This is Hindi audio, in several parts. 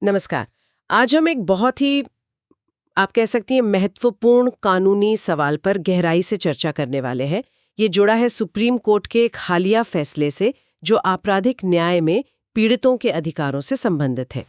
नमस्कार। आज हम एक बहुत ही आप कह सकती हैं महत्वपूर्ण कानूनी सवाल पर गहराई से चर्चा करने वाले हैं। ये जुड़ा है सुप्रीम कोर्ट के एक हालिया फैसले से जो आपराधिक न्याय में पीड़ितों के अधिकारों से संबंधित है।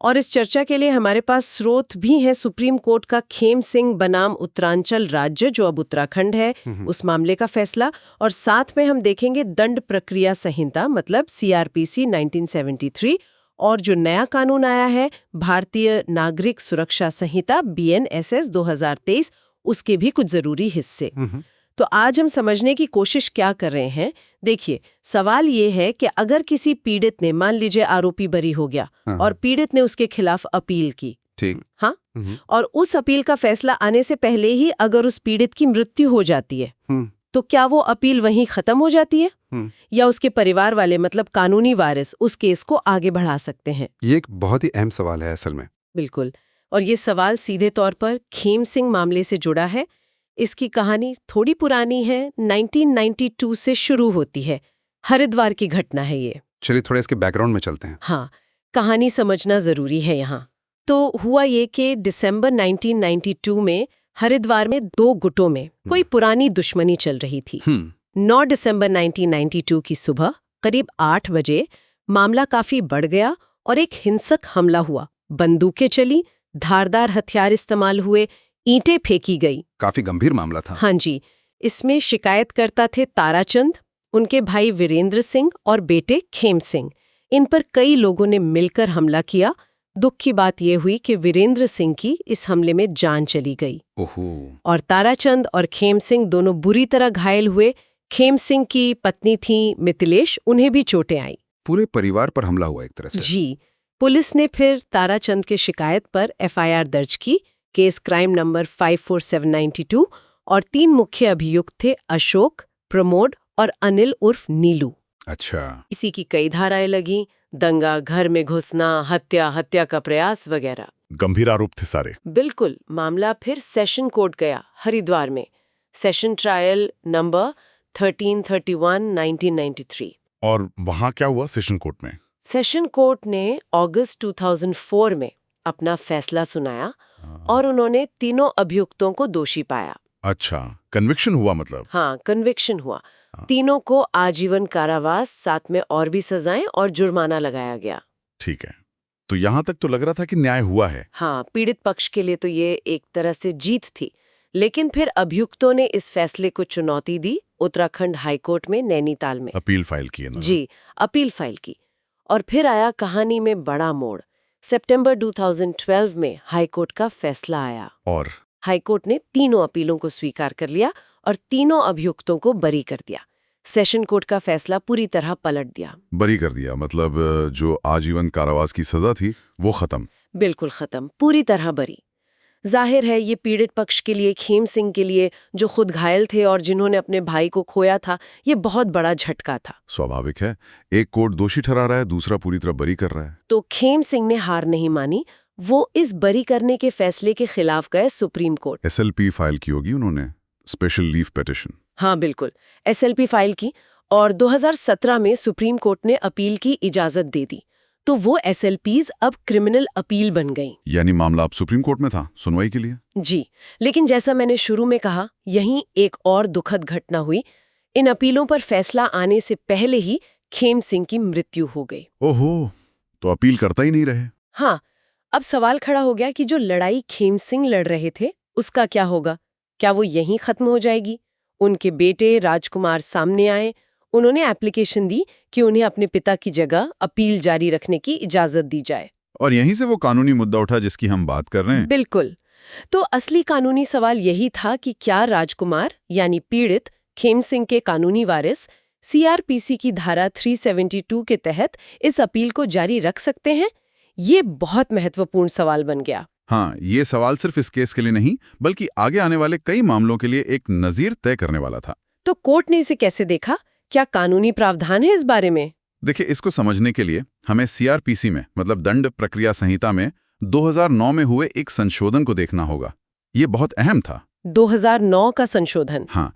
और इस चर्चा के लिए हमारे पास स्रोत भी हैं सुप्रीम कोर्ट का खेम सिंह बनाम उत्तरांचल राज्य जो अब उत्तराखंड है उस मामले का फैसला, और साथ में हम देखेंगे दंड प्रक्रिया संहिता मतलब CRPC 1973 और जो नया कानून आया है भारतीय नागरिक सुरक्षा संहिता BNSS 2023 उसके भी कुछ जरूरी हिस्से। तो आज हम समझने की कोशिश क्या कर रहे हैं। देखिए, सवाल ये है कि अगर किसी पीड़ित ने, मान लीजिए आरोपी बरी हो गया और पीड़ित ने उसके खिलाफ अपील की, ठीक, हाँ, और उस अपील का फैसला आने से पहले ही अगर उस पीड़ित की मृत्यु हो जाती है तो क्या वो अपील वहीं खत्म हो जाती है या उसके परिवार वाले मतलब कानूनी वारिस उस केस को आगे बढ़ा सकते हैं? ये एक बहुत ही अहम सवाल है असल में। बिल्कुल। और ये सवाल सीधे तौर पर खेम सिंह मामले से जुड़ा है। इसकी कहानी थोड़ी पुरानी है, 1992 से शुरू होती है। हरिद्वार की घटना है ये। चलिए थोड़ा इसके बैकग्राउंड में चलते हैं। हाँ, कहानी समझना जरूरी है यहाँ। तो हुआ ये कि दिसंबर 1992 में हरिद्वार में दो गुटों में कोई पुरानी दुश्मनी चल रही थी। 9 दिसंबर 1992 की सुबह करीब 8 बजे मामला काफी बढ़ गया और एक हिंसक हमला हुआ। बंदूकें चली, धारदार हथियार इस्तेमाल हुए, ईंटें फेंकी गई। काफी गंभीर मामला था। हाँ जी। इसमें शिकायतकर्ता थे ताराचंद, उनके भाई वीरेंद्र सिंह और बेटे खेम सिंह। इन पर कई लोगों ने मिलकर हमला किया। दुख की बात यह हुई कि वीरेंद्र सिंह की इस हमले में जान चली गई। ओहो। और ताराचंद और खेम सिंह दोनों बुरी तरह घायल हुए। खेम सिंह की पत्नी थी मिथिलेश, उन्हें भी चोटें आई। पूरे परिवार पर हमला हुआ एक तरह से। जी। पुलिस ने फिर ताराचंद की शिकायत पर FIR दर्ज की, केस क्राइम नंबर 54792, और 3 मुख्य अभियुक्त थे अशोक, प्रमोद और अनिल उर्फ नीलू। अच्छा। इसी की कई धाराएं लगी, दंगा, घर में घुसना, हत्या का प्रयास वगैरह। गंभीर आरोप थे सारे। बिल्कुल। मामला फिर सेशन कोर्ट गया हरिद्वार में, सेशन ट्रायल नंबर 1331 1993। और वहां क्या हुआ सेशन कोर्ट में? सेशन कोर्ट ने अगस्त 2004 में अपना फैसला सुनाया और उन्होंने तीनों अभियुक्तों को दोषी पाया। अच्छा, कन्विक्शन हुआ मतलब? हाँ, कन्विक्शन हुआ। तीनों को आजीवन कारावास, साथ में और भी सजाएं और जुर्माना लगाया गया। ठीक है, तो यहाँ तक तो लग रहा था कि न्याय हुआ है। हाँ, पीड़ित पक्ष के लिए तो ये एक तरह से जीत थी। लेकिन फिर अभियुक्तों ने इस फैसले को चुनौती दी, उत्तराखंड हाईकोर्ट में नैनीताल में अपील फाइल की है ना? जी, अपील फाइल की। और फिर आया कहानी में बड़ा मोड़। सितंबर 2012 में हाईकोर्ट का फैसला आया और हाईकोर्ट ने तीनों अपीलों को स्वीकार कर लिया और तीनों अभियुक्तों को बरी कर दिया। सेशन कोर्ट का फैसला पूरी तरह पलट दिया। बरी कर दिया मतलब जो आजीवन कारावास की सजा थी वो खत्म? बिल्कुल खत्म, पूरी तरह बरी। जाहिर है ये पीड़ित पक्ष के लिए, खेम सिंह के लिए जो खुद घायल थे और जिन्होंने अपने भाई को खोया था, ये बहुत बड़ा झटका था। स्वाभाविक है, एक कोर्ट दोषी ठहरा रहा है, दूसरा पूरी तरह बरी कर रहा है। तो खेम सिंह ने हार नहीं मानी। वो इस बरी करने के फैसले के खिलाफ गए सुप्रीम कोर्ट। SLP फाइल की होगी उन्होंने, स्पेशल लीव पिटीशन। हाँ बिल्कुल, SLP फाइल की, और 2017 में सुप्रीम कोर्ट ने अपील की इजाजत दे दी। तो वो SLPs अब क्रिमिनल अपील बन गई। यानी मामला अब सुप्रीम कोर्ट में था सुनवाई के लिए? जी, लेकिन जैसा मैंने शुरू में कहा, यहीं एक और दुखद घटना हुई। इन अपीलों पर फैसला आने से पहले ही खेम सिंह की मृत्यु हो गई। ओहो, तो अपील करता ही नहीं रहे। हाँ, अब सवाल खड़ा हो गया कि जो लड़ाई खेम सिंह लड़ रहे थे उसका क्या होगा? क्या वो यहीं खत्म हो जाएगी? उनके बेटे राजकुमार सामने आए। उन्होंने एप्लीकेशन दी कि उन्हें अपने पिता की जगह अपील जारी रखने की इजाजत दी जाए। और यहीं से वो कानूनी मुद्दा उठा जिसकी हम बात कर रहे हैं। बिल्कुल। तो असली कानूनी सवाल यही था कि क्या राजकुमार यानी पीड़ित खेम सिंह के कानूनी वारिस CRPC की धारा 372 के तहत इस अपील को जारी रख सकते हैं? ये बहुत महत्वपूर्ण सवाल बन गया। हाँ, ये सवाल सिर्फ इस केस के लिए नहीं बल्कि आगे आने वाले कई मामलों के लिए एक नजीर तय करने वाला था। तो कोर्ट ने इसे कैसे देखा? क्या कानूनी प्रावधान है इस बारे में? देखिए, इसको समझने के लिए हमें CRPC में मतलब दंड प्रक्रिया संहिता में 2009 में हुए एक संशोधन को देखना होगा। ये बहुत अहम था। 2009 का संशोधन? हाँ,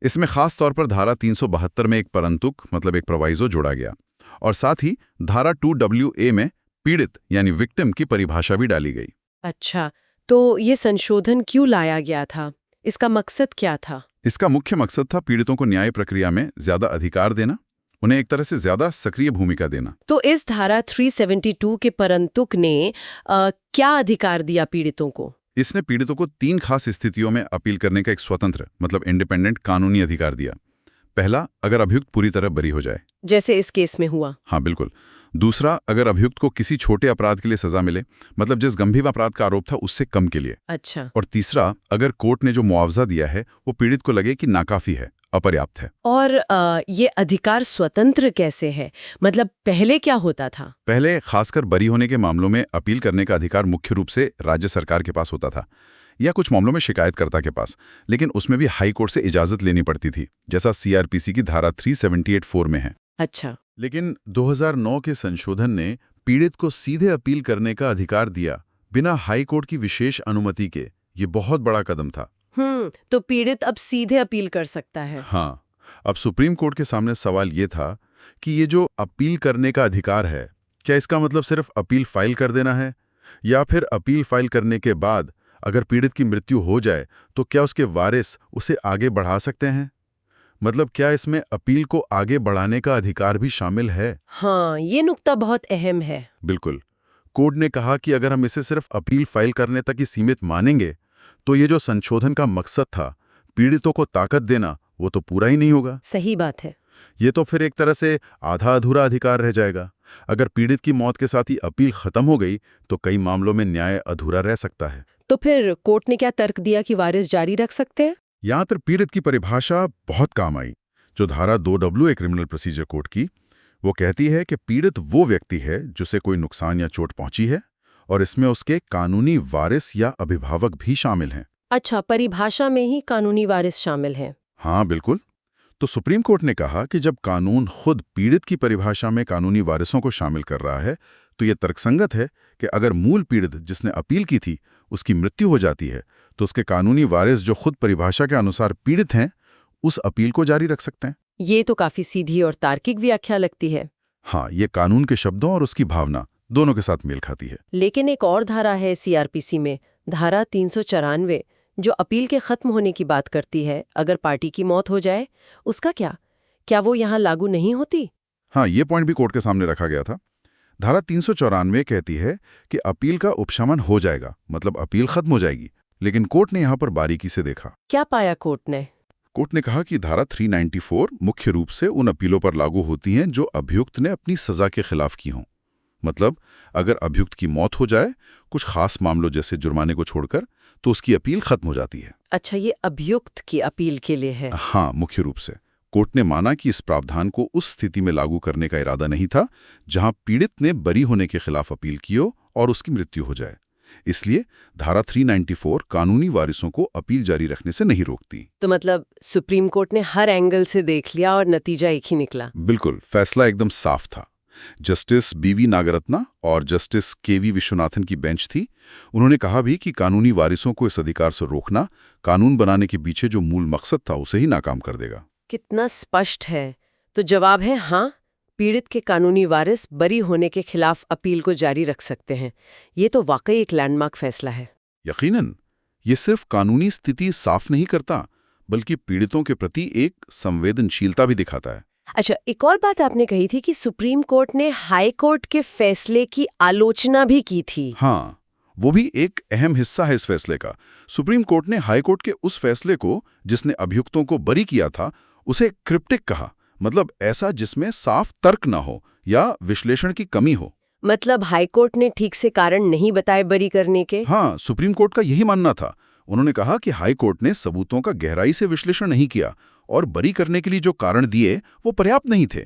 इसमें खास तौर पर धारा 372 में एक परंतुक मतलब एक प्रोवाइजो जोड़ा गया और साथ ही धारा 2WA में पीड़ित यानी विक्टिम की परिभाषा भी डाली गई। अच्छा, तो ये संशोधन क्यों लाया गया था? इसका मकसद क्या था? इसका मुख्य मकसद था पीड़ितों को न्याय प्रक्रिया में ज्यादा अधिकार देना, उन्हें एक तरह से ज्यादा सक्रिय भूमिका देना। तो इस धारा 372 के परंतुक ने क्या अधिकार दिया पीड़ितों को? इसने पीड़ितों को 3 खास स्थितियों में अपील करने का एक स्वतंत्र मतलब इंडिपेंडेंट कानूनी अधिकार दिया। पहला, अगर अभियुक्त पूरी तरह बरी हो जाए, जैसे इस केस में हुआ। हाँ बिल्कुल। दूसरा, अगर अभियुक्त को किसी छोटे अपराध के लिए सजा मिले, मतलब जिस गंभीर अपराध का आरोप था उससे कम के लिए। अच्छा। और तीसरा, अगर कोर्ट ने जो मुआवजा दिया है वो पीड़ित को लगे कि नाकाफी है, अपर्याप्त है। और ये अधिकार स्वतंत्र कैसे है? मतलब पहले क्या होता था? पहले खासकर बरी होने के मामलों में अपील करने का अधिकार मुख्य रूप से राज्य सरकार के पास होता था या कुछ मामलों में शिकायतकर्ता के पास, लेकिन उसमें भी हाई कोर्ट से इजाजत लेनी पड़ती थी, जैसा सीआरपीसी की धारा 378(4) में है। अच्छा। लेकिन 2009 के संशोधन ने पीड़ित को सीधे अपील करने का अधिकार दिया बिना हाई कोर्ट की विशेष अनुमति के। ये बहुत बड़ा कदम था। तो पीड़ित अब सीधे अपील कर सकता है। हाँ, अब सुप्रीम कोर्ट के सामने सवाल ये था कि ये जो अपील करने का अधिकार है, क्या इसका मतलब सिर्फ अपील फाइल कर देना है, या फिर अपील फाइल करने के बाद अगर पीड़ित की मृत्यु हो जाए तो क्या उसके वारिस उसे आगे बढ़ा सकते हैं? मतलब क्या इसमें अपील को आगे बढ़ाने का अधिकार भी शामिल है? हाँ, ये नुक्ता बहुत अहम है। बिल्कुल। कोर्ट ने कहा कि अगर हम इसे सिर्फ अपील फाइल करने तक ही सीमित मानेंगे तो ये जो संशोधन का मकसद था, पीड़ितों को ताकत देना, वो तो पूरा ही नहीं होगा। सही बात है। ये तो फिर एक तरह से आधा अधूरा अधिकार रह जाएगा। अगर पीड़ित की मौत के साथ ही अपील खत्म हो गई तो कई मामलों में न्याय अधूरा रह सकता है। तो फिर कोर्ट ने क्या तर्क दिया कि वारिस जारी रख सकते हैं? यहाँ तक पीड़ित की परिभाषा बहुत काम आई, जो धारा 2WA क्रिमिनल प्रोसीजर कोड की। वो कहती है कि पीड़ित वो व्यक्ति है जिसे कोई नुकसान या चोट पहुंची है, और इसमें उसके कानूनी वारिस या अभिभावक भी शामिल हैं। अच्छा, परिभाषा में ही कानूनी वारिस शामिल है। हाँ बिल्कुल। तो सुप्रीम कोर्ट ने कहा कि जब कानून खुद पीड़ित की परिभाषा में कानूनी वारिसों को शामिल कर रहा है तो यह तर्कसंगत है कि अगर मूल पीड़ित जिसने अपील की थी उसकी मृत्यु हो जाती है तो उसके कानूनी वारिस जो खुद परिभाषा के अनुसार पीड़ित हैं उस अपील को जारी रख सकते हैं। ये तो काफी सीधी और तार्किक व्याख्या लगती है। हाँ, ये कानून के शब्दों और उसकी भावना दोनों के साथ मेल खाती है। लेकिन एक और धारा है सीआरपीसी में, धारा 394, जो अपील के खत्म होने की बात करती है अगर पार्टी की मौत हो जाए। उसका क्या वो यहाँ लागू नहीं होती? हाँ, ये पॉइंट भी कोर्ट के सामने रखा गया था। धारा 394 कहती है कि अपील का उपशमन हो जाएगा, मतलब अपील खत्म हो जाएगी। लेकिन कोर्ट ने यहाँ पर बारीकी से देखा। क्या पाया कोर्ट ने? कोर्ट ने कहा कि धारा 394 मुख्य रूप से उन अपीलों पर लागू होती हैं जो अभियुक्त ने अपनी सजा के खिलाफ की हों। मतलब अगर अभियुक्त की मौत हो जाए कुछ खास मामलों जैसे जुर्माने को छोड़कर, तो उसकी अपील खत्म हो जाती है। अच्छा, ये अभियुक्त की अपील के लिए है? हाँ, मुख्य रूप से। कोर्ट ने माना कि इस प्रावधान को उस स्थिति में लागू करने का इरादा नहीं था जहां पीड़ित ने बरी होने के खिलाफ अपील की हो और उसकी मृत्यु हो जाए। इसलिए धारा 394 कानूनी वारिसों को अपील जारी रखने से नहीं रोकती। तो मतलब सुप्रीम कोर्ट ने हर एंगल से देख लिया और नतीजा एक ही निकला। बिल्कुल, फैसला एकदम साफ था। जस्टिस BV नागरत्ना और जस्टिस KV विश्वनाथन की बेंच थी। उन्होंने कहा भी कि कानूनी वारिसों को इस अधिकार से रोकना कानून बनाने के पीछे जो मूल मकसद था उसे ही नाकाम कर देगा। कितना स्पष्ट है। तो जवाब है हाँ, पीड़ित के कानूनी वारिस बरी होने के खिलाफ अपील को जारी रख सकते हैं। ये तो वाकई एक लैंडमार्क फैसला है। यकीनन, ये सिर्फ कानूनी स्थिति साफ नहीं करता बल्कि पीड़ितों के प्रति एक संवेदनशीलता भी दिखाता है। अच्छा, एक और बात आपने कही थी कि सुप्रीम कोर्ट ने हाई कोर्ट के फैसले की आलोचना भी की थी। हाँ, वो भी एक अहम हिस्सा है इस फैसले का। सुप्रीम कोर्ट ने हाई कोर्ट के उस फैसले को जिसने अभियुक्तों को बरी किया था उसे क्रिप्टिक कहा, मतलब ऐसा जिसमें साफ तर्क ना हो या विश्लेषण की कमी हो। मतलब हाई कोर्ट ने ठीक से कारण नहीं बताए बरी करने के? हाँ, सुप्रीम कोर्ट का यही मानना था। उन्होंने कहा कि हाई कोर्ट ने सबूतों का गहराई से विश्लेषण नहीं किया और बरी करने के लिए जो कारण दिए वो पर्याप्त नहीं थे।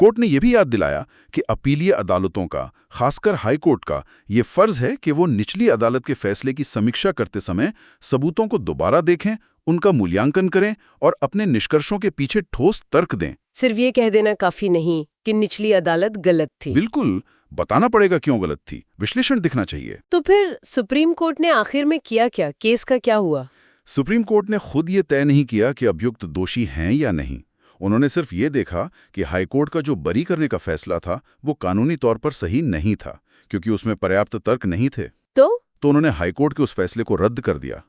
कोर्ट ने यह भी याद दिलाया कि अपीलीय अदालतों का, खासकर हाई कोर्ट का, ये फर्ज है कि वो निचली अदालत के फैसले की समीक्षा करते समय सबूतों को दोबारा देखें, उनका मूल्यांकन करें और अपने निष्कर्षों के पीछे ठोस तर्क दें। सिर्फ ये कह देना काफी नहीं कि निचली अदालत गलत थी। बिल्कुल, बताना पड़ेगा क्यों गलत थी, विश्लेषण दिखना चाहिए। तो फिर सुप्रीम कोर्ट ने आखिर में किया क्या? केस का क्या हुआ? सुप्रीम कोर्ट ने खुद ये तय नहीं किया कि अभियुक्त दोषी हैं या नहीं। उन्होंने सिर्फ ये देखा कि हाईकोर्ट का जो बरी करने का फैसला था वो कानूनी तौर पर सही नहीं था, क्योंकि उसमें पर्याप्त तर्क नहीं थे। तो उन्होंने हाईकोर्ट के उस फैसले को रद्द कर दिया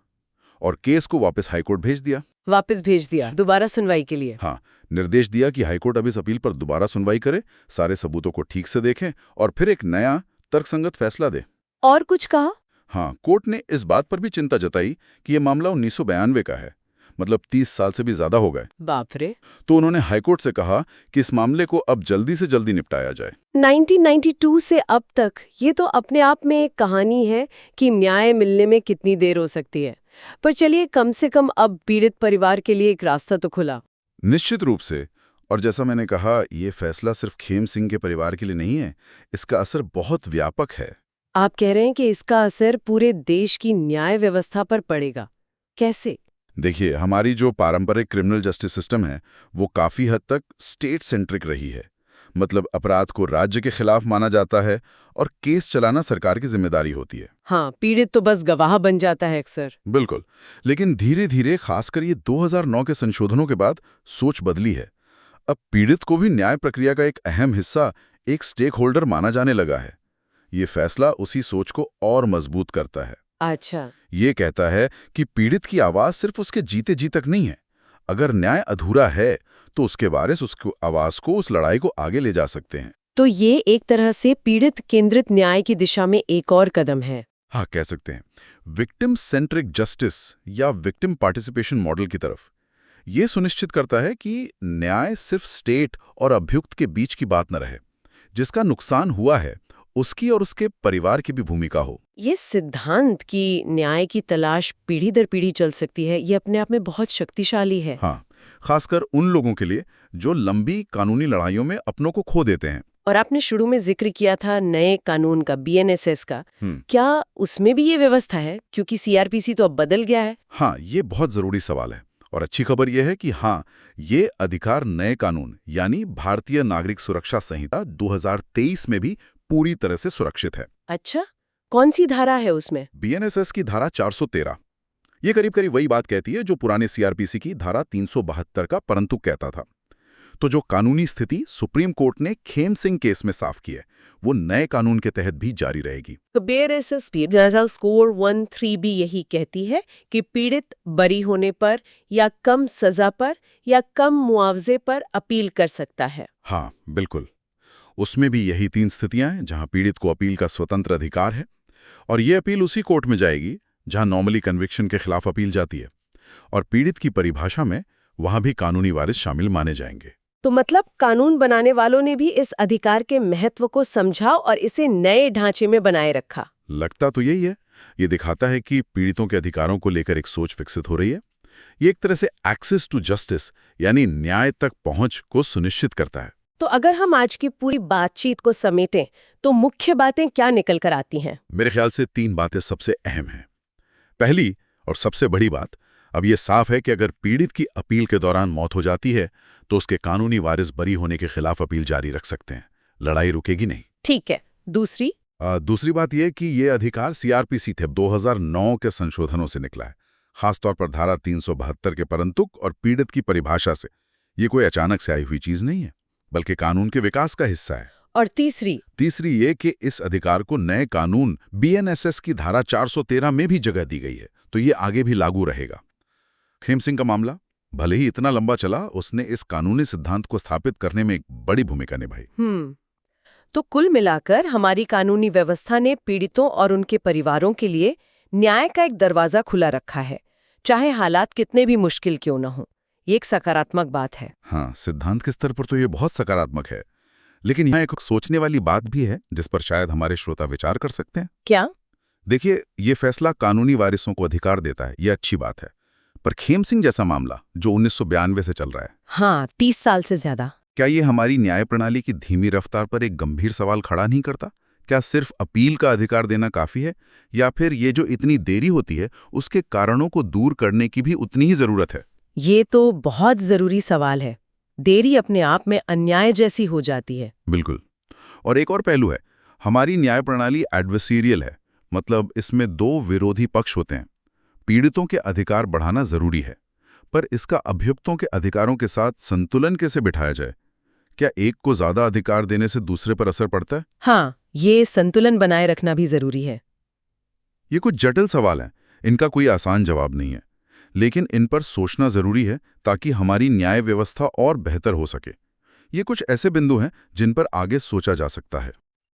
और केस को वापस हाईकोर्ट भेज दिया। वापस भेज दिया दोबारा सुनवाई के लिए? हाँ, निर्देश दिया कि हाईकोर्ट अब इस अपील पर दोबारा सुनवाई करे, सारे सबूतों को ठीक से देखें और फिर एक नया तर्कसंगत फैसला दे। और कुछ कहा? हाँ, कोर्ट ने इस बात पर भी चिंता जताई कि यह मामला 1992 का है, मतलब 30 साल से भी ज्यादा हो गए। बाप रे। तो उन्होंने हाईकोर्ट से कहा कि इस मामले को अब जल्दी से जल्दी निपटाया जाए। 1992 से अब तक ये तो अपने आप में एक कहानी है कि न्याय मिलने में कितनी देर हो सकती है। पर चलिए, कम से कम अब पीड़ित परिवार के लिए एक रास्ता तो खुला। निश्चित रूप से। और जैसा मैंने कहा, ये फैसला सिर्फ खेम सिंह के परिवार के लिए नहीं है, इसका असर बहुत व्यापक है। आप कह रहे हैं कि इसका असर पूरे देश की न्याय व्यवस्था पर पड़ेगा? कैसे? देखिए, हमारी जो पारंपरिक क्रिमिनल जस्टिस सिस्टम है वो काफी हद तक स्टेट सेंट्रिक रही है। मतलब अपराध को राज्य के खिलाफ माना जाता है और केस चलाना सरकार की जिम्मेदारी होती है। हाँ, पीड़ित तो बस गवाह बन जाता है अक्सर। बिल्कुल। लेकिन धीरे धीरे, खासकर ये 2009 के संशोधनों के बाद सोच बदली है। अब पीड़ित को भी न्याय प्रक्रिया का एक अहम हिस्सा, एक स्टेक होल्डर माना जाने लगा है। ये फैसला उसी सोच को और मजबूत करता है। अच्छा। ये कहता है कि पीड़ित की आवाज सिर्फ उसके जीते जी तक नहीं है। अगर न्याय अधूरा है तो उसके वारिस उसकी आवाज को, उस लड़ाई को आगे ले जा सकते हैं। तो ये एक तरह से पीड़ित केंद्रित न्याय की दिशा में एक और कदम है। हाँ, कह सकते हैं। विक्टिम सेंट्रिक जस्टिस या विक्टिम पार्टिसिपेशन मॉडल की तरफ। ये सुनिश्चित करता है कि न्याय सिर्फ स्टेट और अभियुक्त के बीच की बात न रहे। जिसका नुकसान हुआ है उसकी और उसके परिवार की भी भूमिका हो। ये सिद्धांत कि न्याय की तलाश पीढ़ी दर पीढ़ी चल सकती है, ये अपने आप में बहुत शक्तिशाली है। हाँ, खासकर उन लोगों के लिए जो लंबी कानूनी लड़ाइयों में अपनों को खो देते हैं। और आपने शुरू में जिक्र किया था नए कानून का, BNSS का। क्या उसमें भी ये व्यवस्था है? क्योंकि CRPC तो अब बदल गया है। हाँ, ये बहुत जरूरी सवाल है। और अच्छी खबर यह है कि हाँ, ये अधिकार नए कानून यानी भारतीय नागरिक सुरक्षा संहिता 2023 में भी पूरी तरह से सुरक्षित है। अच्छा, कौन सी धारा है उसमें? BNSS की धारा 413। ये करीब करीब वही बात कहती है जो पुराने CRPC की धारा 372 का परंतु कहता था। तो जो कानूनी स्थिति सुप्रीम कोर्ट ने खेम सिंह केस में साफ की है, वो नए कानून के तहत भी जारी रहेगी। BNSS स्कोर 13 भी यही कहती है कि पीड़ित बरी होने पर या कम सजा पर या कम मुआवजे पर अपील कर सकता है। हाँ, बिल्कुल। उसमें भी यही 3 स्थितियां हैं जहां पीड़ित को अपील का स्वतंत्र अधिकार है। और ये अपील उसी कोर्ट में जाएगी जहां नॉर्मली कन्विक्शन के खिलाफ अपील जाती है। और पीड़ित की परिभाषा में वहां भी कानूनी वारिस शामिल माने जाएंगे। तो मतलब कानून बनाने वालों ने भी इस अधिकार के महत्व को समझा और इसे नए ढांचे में बनाए रखा। लगता तो यही है। ये दिखाता है कि पीड़ितों के अधिकारों को लेकर एक सोच विकसित हो रही है। ये एक तरह से एक्सेस टू जस्टिस यानी न्याय तक पहुंच को सुनिश्चित करता है। तो अगर हम आज की पूरी बातचीत को समेटें तो मुख्य बातें क्या निकल कर आती हैं? मेरे ख्याल से 3 बातें सबसे अहम हैं। पहली और सबसे बड़ी बात, अब ये साफ है कि अगर पीड़ित की अपील के दौरान मौत हो जाती है तो उसके कानूनी वारिस बरी होने के खिलाफ अपील जारी रख सकते हैं। लड़ाई रुकेगी नहीं। ठीक है। दूसरी बात यह कि ये अधिकार CRPC थे 2009 के संशोधनों से निकला है, खासतौर पर धारा 372 के परंतुक और पीड़ित की परिभाषा से। ये कोई अचानक से आई हुई चीज नहीं है, बल्कि कानून के विकास का हिस्सा है। और तीसरी ये कि इस अधिकार को नए कानून BNSS की धारा 413 में भी जगह दी गई है, तो ये आगे भी लागू रहेगा। खेम सिंह का मामला भले ही इतना लंबा चला, उसने इस कानूनी सिद्धांत को स्थापित करने में एक बड़ी भूमिका निभाई। तो कुल मिलाकर हमारी कानूनी व्यवस्था ने पीड़ितों और उनके परिवारों के लिए न्याय का एक दरवाजा खुला रखा है, चाहे हालात कितने भी मुश्किल क्यों न हो। ये एक सकारात्मक बात है। हाँ, सिद्धांत के स्तर पर तो ये बहुत सकारात्मक है। लेकिन यहाँ एक सोचने वाली बात भी है जिस पर शायद हमारे श्रोता विचार कर सकते हैं। क्या? देखिए, ये फैसला कानूनी वारिसों को अधिकार देता है, ये अच्छी बात है। पर खेम सिंह जैसा मामला जो 1992 से चल रहा है, हाँ, 30 साल से ज्यादा, क्या ये हमारी न्याय प्रणाली की धीमी रफ्तार पर एक गंभीर सवाल खड़ा नहीं करता? क्या सिर्फ अपील का अधिकार देना काफी है, या फिर ये जो इतनी देरी होती है उसके कारणों को दूर करने की भी उतनी ही जरूरत है? ये तो बहुत जरूरी सवाल है। देरी अपने आप में अन्याय जैसी हो जाती है। बिल्कुल। और एक और पहलू है, हमारी न्याय प्रणाली एडवर्सेरियल है, मतलब इसमें 2 विरोधी पक्ष होते हैं। पीड़ितों के अधिकार बढ़ाना जरूरी है, पर इसका अभियुक्तों के अधिकारों के साथ संतुलन कैसे बिठाया जाए? क्या एक को ज्यादा अधिकार देने से दूसरे पर असर पड़ता है? हाँ, ये संतुलन बनाए रखना भी जरूरी है। ये कुछ जटिल सवाल हैं, इनका कोई आसान जवाब नहीं है, लेकिन इन पर सोचना जरूरी है ताकि हमारी न्याय व्यवस्था और बेहतर हो सके। ये कुछ ऐसे बिंदु हैं जिन पर आगे सोचा जा सकता है।